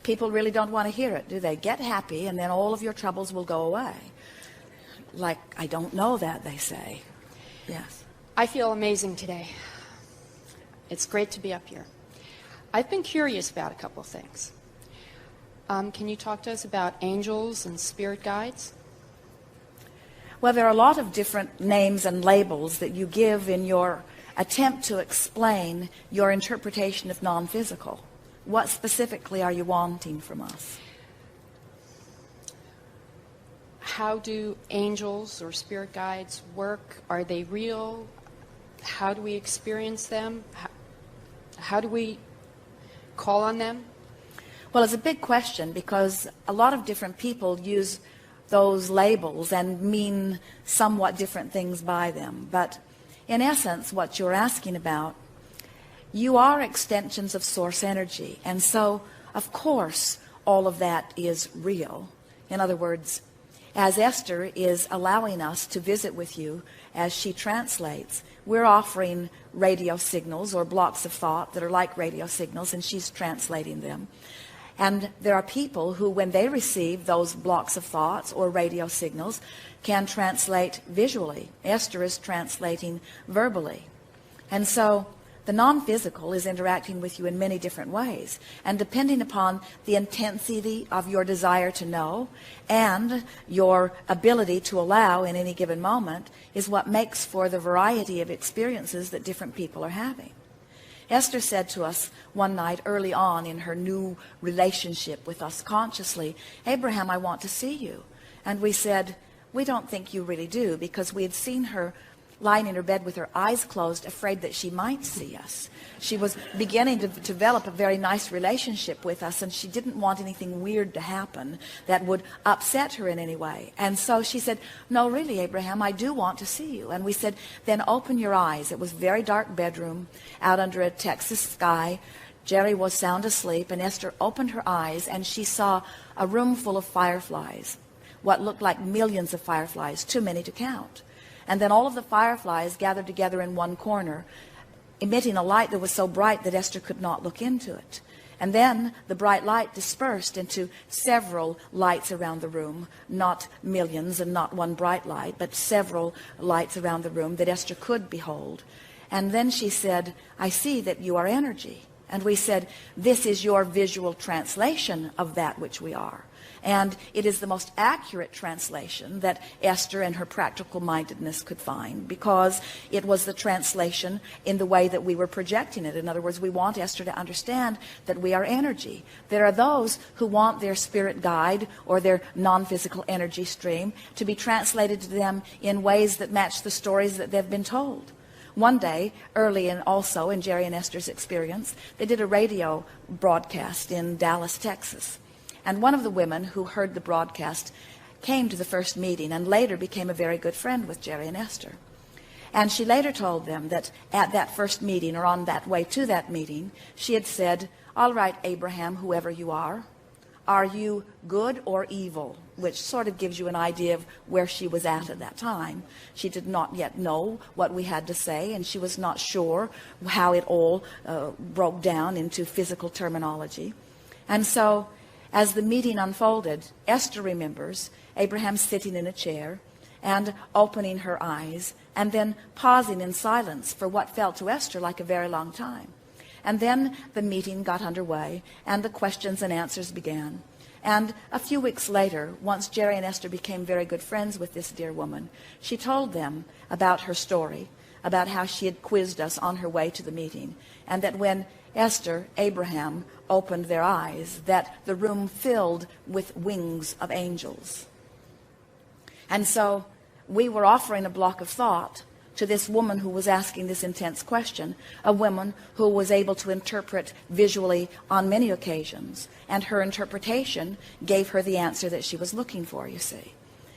people really don't want to hear it, do they? Get happy and then all of your troubles will go away. Like, I don't know that, they say. Yes. I feel amazing today. It's great to be up here. I've been curious about a couple of things. Can you talk to us about angels and spirit guides? Well, there are a lot of different names and labels that you give in your attempt to explain your interpretation of non-physical. What specifically are you wanting from us? How do angels or spirit guides work? Are they real? How do we experience them? How do we call on them? Well, it's a big question because a lot of different people use those labels and mean somewhat different things by them. But in essence, what you're asking about, you are extensions of source energy. And so, of course, all of that is real. In other words, as Esther is allowing us to visit with you as she translates, we're offering radio signals or blocks of thought that are like radio signals, and she's translating them. And there are people who, when they receive those blocks of thoughts or radio signals, can translate visually. Esther is translating verbally. And so the non-physical is interacting with you in many different ways. And depending upon the intensity of your desire to know and your ability to allow in any given moment is what makes for the variety of experiences that different people are having. Esther said to us one night early on in her new relationship with us consciously, Abraham, I want to see you. And we said, we don't think you really do, because we had seen her lying in her bed with her eyes closed, afraid that she might see us. She was beginning to develop a very nice relationship with us, and she didn't want anything weird to happen that would upset her in any way. And so she said, no, really, Abraham, I do want to see you. And we said, then open your eyes. It was a very dark bedroom out under a Texas sky. Jerry was sound asleep, and Esther opened her eyes, and she saw a room full of fireflies, what looked like millions of fireflies, too many to count. And then all of the fireflies gathered together in one corner, emitting a light that was so bright that Esther could not look into it. And then the bright light dispersed into several lights around the room, not millions and not one bright light, but several lights around the room that Esther could behold. And then she said, I see that you are energy. And we said, this is your visual translation of that which we are. And it is the most accurate translation that Esther and her practical mindedness could find, because it was the translation in the way that we were projecting it. In other words, we want Esther to understand that we are energy. There are those who want their spirit guide or their non-physical energy stream to be translated to them in ways that match the stories that they've been told. One day, early and also in Jerry and Esther's experience, they did a radio broadcast in Dallas, Texas. And one of the women who heard the broadcast came to the first meeting and later became a very good friend with Jerry and Esther. And she later told them that at that first meeting, or on that way to that meeting, she had said, all right, Abraham, whoever you are you good or evil? Which sort of gives you an idea of where she was at that time. She did not yet know what we had to say, and she was not sure how it all broke down into physical terminology. And so as the meeting unfolded, Esther remembers Abraham sitting in a chair and opening her eyes and then pausing in silence for what felt to Esther like a very long time. And then the meeting got underway and the questions and answers began. And a few weeks later, once Jerry and Esther became very good friends with this dear woman, she told them about her story, about how she had quizzed us on her way to the meeting, and that when Esther, Abraham, opened their eyes, that the room filled with wings of angels. And so we were offering a block of thought to this woman who was asking this intense question, a woman who was able to interpret visually on many occasions, and her interpretation gave her the answer that she was looking for, you see.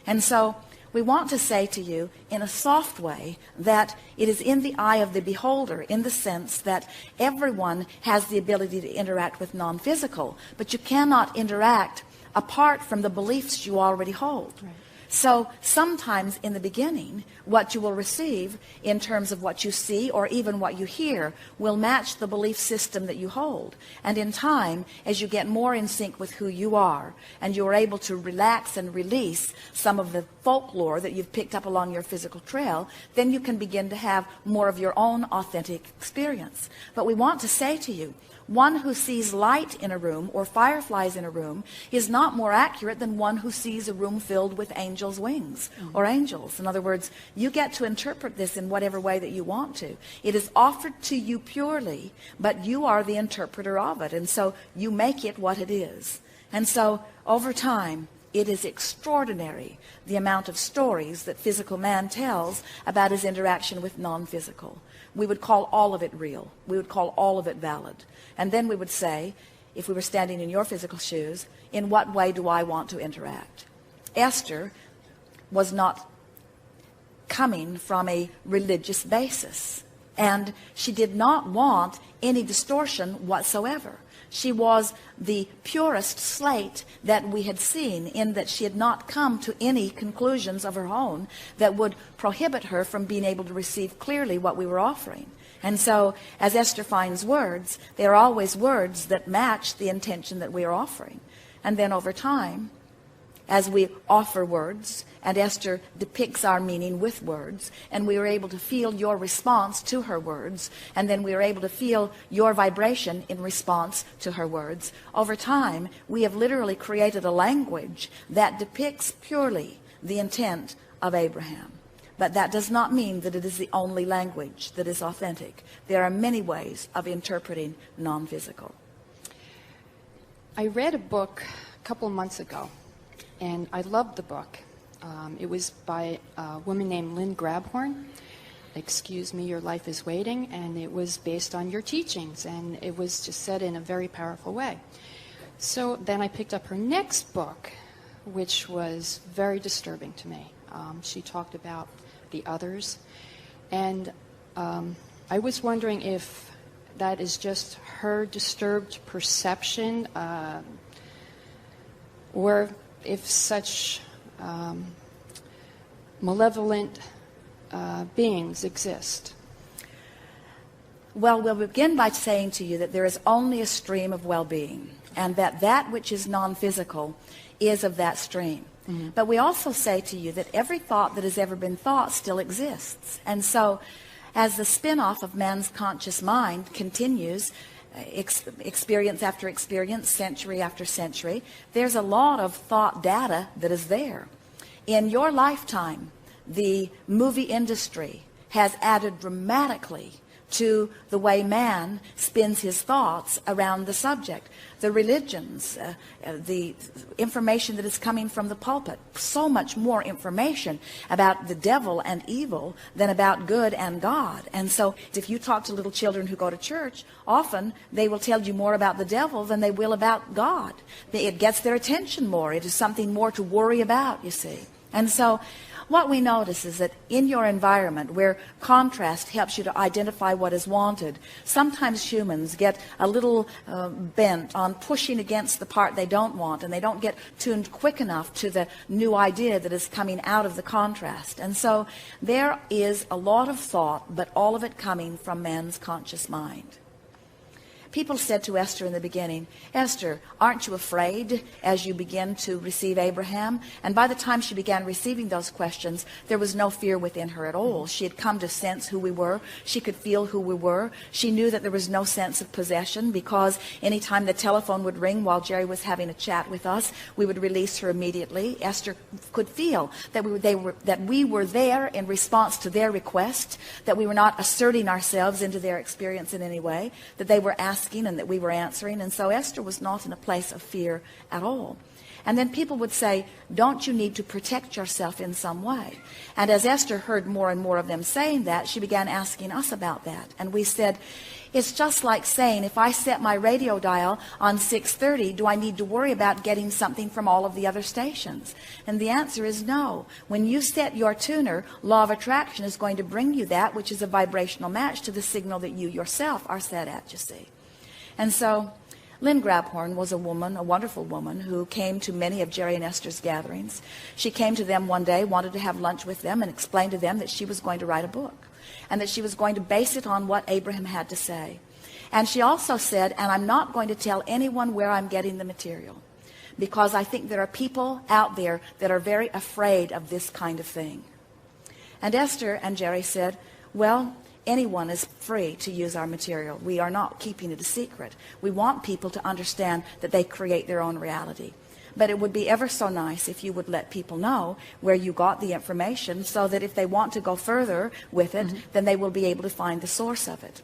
And so we want to say to you in a soft way that it is in the eye of the beholder, in the sense that everyone has the ability to interact with non-physical, but you cannot interact apart from the beliefs you already hold. Right. So sometimes in the beginning, what you will receive in terms of what you see or even what you hear will match the belief system that you hold. And in time, as you get more in sync with who you are, and you are able to relax and release some of the folklore that you've picked up along your physical trail, then you can begin to have more of your own authentic experience. But we want to say to you, one who sees light in a room or fireflies in a room is not more accurate than one who sees a room filled with angels' wings or angels. In other words, you get to interpret this in whatever way that you want to. It is offered to you purely, but you are the interpreter of it. And so you make it what it is. And so over time, it is extraordinary the amount of stories that physical man tells about his interaction with non-physical. We would call all of it real. We would call all of it valid. And then we would say, if we were standing in your physical shoes, in what way do I want to interact? Esther was not coming from a religious basis, and she did not want any distortion whatsoever. She was the purest slate that we had seen, in that she had not come to any conclusions of her own that would prohibit her from being able to receive clearly what we were offering. And so, as Esther finds words, they are always words that match the intention that we are offering. And then over time, as we offer words, and Esther depicts our meaning with words, and we are able to feel your response to her words, and then we are able to feel your vibration in response to her words. Over time, we have literally created a language that depicts purely the intent of Abraham. But that does not mean that it is the only language that is authentic. There are many ways of interpreting non-physical. I read a book a couple of months ago, and I loved the book. It was by a woman named Lynn Grabhorn. Excuse Me, Your Life is Waiting, and it was based on your teachings, and it was just said in a very powerful way. So then I picked up her next book, which was very disturbing to me. She talked about the others, and I was wondering if that is just her disturbed perception, or if such malevolent beings exist. Well, we'll begin by saying to you that there is only a stream of well-being, and that that which is non-physical is of that stream. Mm-hmm. But we also say to you that every thought that has ever been thought still exists. And so, as the spin-off of man's conscious mind continues, experience after experience, century after century, there's a lot of thought data that is there. In your lifetime, the movie industry has added dramatically to the way man spins his thoughts around the subject. The religions, the information that is coming from the pulpit, so much more information about the devil and evil than about good and God. And so if you talk to little children who go to church, often they will tell you more about the devil than they will about God. It gets their attention more. It is something more to worry about, you see. And so what we notice is that in your environment, where contrast helps you to identify what is wanted, sometimes humans get a little bent on pushing against the part they don't want, and they don't get tuned quick enough to the new idea that is coming out of the contrast. And so there is a lot of thought, but all of it coming from man's conscious mind. People said to Esther in the beginning, Esther, aren't you afraid as you begin to receive Abraham? And by the time she began receiving those questions, there was no fear within her at all. She had come to sense who we were. She could feel who we were. She knew that there was no sense of possession, because anytime the telephone would ring while Jerry was having a chat with us, we would release her immediately. Esther could feel that we were there in response to their request, that we were not asserting ourselves into their experience in any way, that they were asking and that we were answering. And so Esther was not in a place of fear at all. And then people would say, don't you need to protect yourself in some way? And as Esther heard more and more of them saying that, she began asking us about that. And we said, it's just like saying, if I set my radio dial on 630, do I need to worry about getting something from all of the other stations? And the answer is no. When you set your tuner, law of attraction is going to bring you that which is a vibrational match to the signal that you yourself are set at, you see. And so Lynn Grabhorn was a woman, a wonderful woman, who came to many of Jerry and Esther's gatherings. She came to them one day, wanted to have lunch with them, and explained to them that she was going to write a book, and that she was going to base it on what Abraham had to say. And she also said, and I'm not going to tell anyone where I'm getting the material, because I think there are people out there that are very afraid of this kind of thing. And Esther and Jerry said, well, anyone is free to use our material. We are not keeping it a secret. We want people to understand that they create their own reality. But it would be ever so nice if you would let people know where you got the information, so that if they want to go further with it, then they will be able to find the source of it.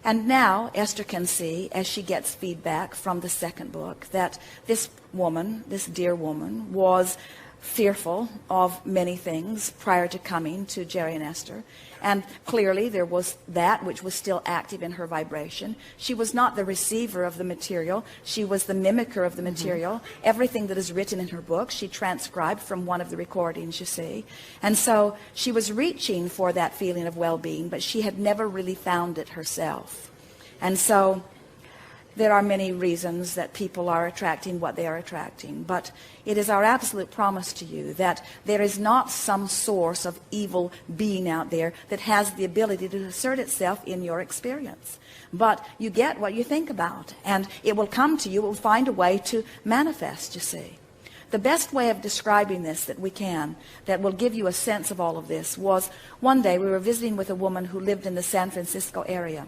And now Esther can see, as she gets feedback from the second book, that this woman, this dear woman, was fearful of many things prior to coming to Jerry and Esther. And clearly there was that which was still active in her vibration. She was not the receiver of the material. She was the mimicker of the material. Everything that is written in her book, she transcribed from one of the recordings, you see. And so she was reaching for that feeling of well-being, but she had never really found it herself. And so there are many reasons that people are attracting what they are attracting, but it is our absolute promise to you that there is not some source of evil being out there that has the ability to assert itself in your experience. But you get what you think about, and it will come to you, it will find a way to manifest, you see. The best way of describing this that we can, that will give you a sense of all of this, was one day we were visiting with a woman who lived in the San Francisco area.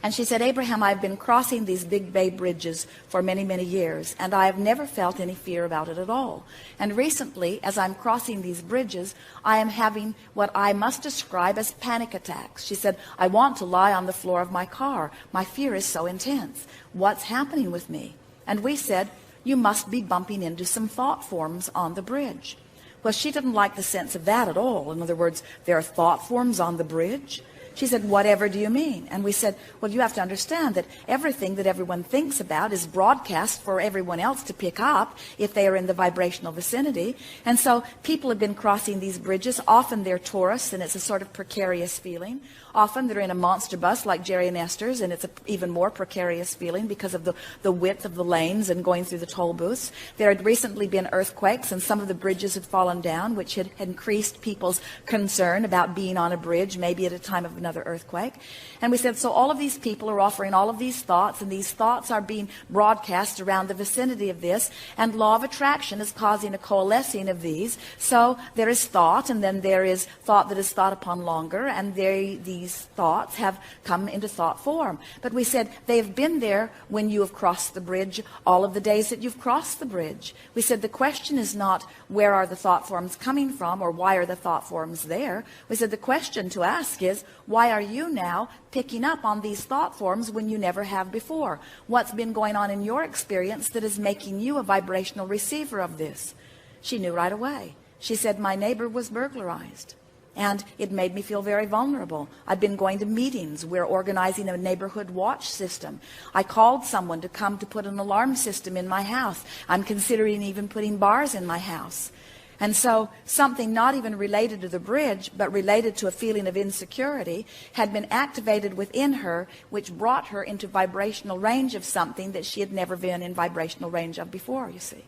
And she said, Abraham, I've been crossing these big bay bridges for many, many years, and I have never felt any fear about it at all. And recently, as I'm crossing these bridges, I am having what I must describe as panic attacks. She said, I want to lie on the floor of my car. My fear is so intense. What's happening with me? And we said, you must be bumping into some thought forms on the bridge. Well, she didn't like the sense of that at all. In other words, there are thought forms on the bridge. She said, whatever do you mean? And we said, well, you have to understand that everything that everyone thinks about is broadcast for everyone else to pick up if they are in the vibrational vicinity. And so people have been crossing these bridges. Often they're tourists, and it's a sort of precarious feeling. Often they're in a monster bus like Jerry and Esther's, and it's an even more precarious feeling because of the width of the lanes and going through the toll booths. There had recently been earthquakes, and some of the bridges had fallen down, which had increased people's concern about being on a bridge, maybe at a time of another earthquake. And we said, so all of these people are offering all of these thoughts, and these thoughts are being broadcast around the vicinity of this, and law of attraction is causing a coalescing of these. So there is thought, and then there is thought that is thought upon longer, and these thoughts have come into thought form. But we said they have been there when you have crossed the bridge, all of the days that you've crossed the bridge. We said the question is not where are the thought forms coming from, or why are the thought forms there. We said the question to ask is, why are you now picking up on these thought forms when you never have before? What's been going on in your experience that is making you a vibrational receiver of this? She knew right away. She said, my neighbor was burglarized, and it made me feel very vulnerable. I've been going to meetings. We're organizing a neighborhood watch system. I called someone to come to put an alarm system in my house. I'm considering even putting bars in my house. And so something not even related to the bridge, but related to a feeling of insecurity, had been activated within her, which brought her into vibrational range of something that she had never been in vibrational range of before, you see.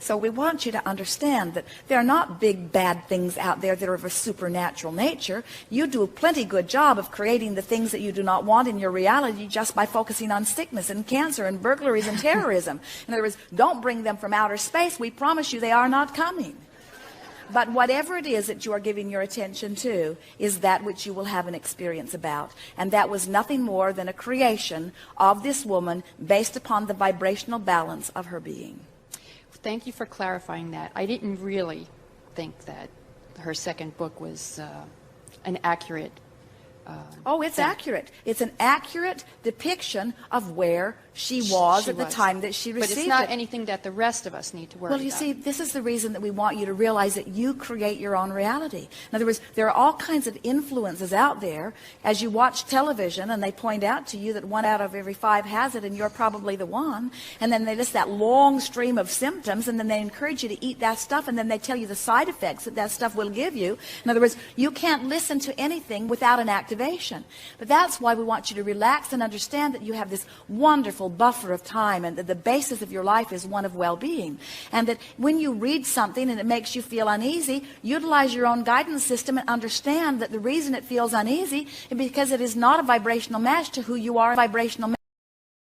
So we want you to understand that there are not big bad things out there that are of a supernatural nature. You do a plenty good job of creating the things that you do not want in your reality just by focusing on sickness and cancer and burglaries and terrorism. In other words, don't bring them from outer space. We promise you they are not coming. But whatever it is that you are giving your attention to is that which you will have an experience about. And that was nothing more than a creation of this woman based upon the vibrational balance of her being. Thank you for clarifying that. I didn't really think that her second book was an accurate Oh, it's accurate. It's an accurate depiction of where she was at the time that she received it. But it's not anything that the rest of us need to worry about. Well, you see, this is the reason that we want you to realize that you create your own reality. In other words, there are all kinds of influences out there as you watch television, and they point out to you that 1 out of every 5 has it, and you're probably the one. And then they list that long stream of symptoms, and then they encourage you to eat that stuff, and then they tell you the side effects that that stuff will give you. In other words, you can't listen to anything without an activation activation. But that's why we want you to relax and understand that you have this wonderful buffer of time, and that the basis of your life is one of well-being. And that when you read something and it makes you feel uneasy, utilize your own guidance system and understand that the reason it feels uneasy is because it is not a vibrational match to who you are, a vibrational match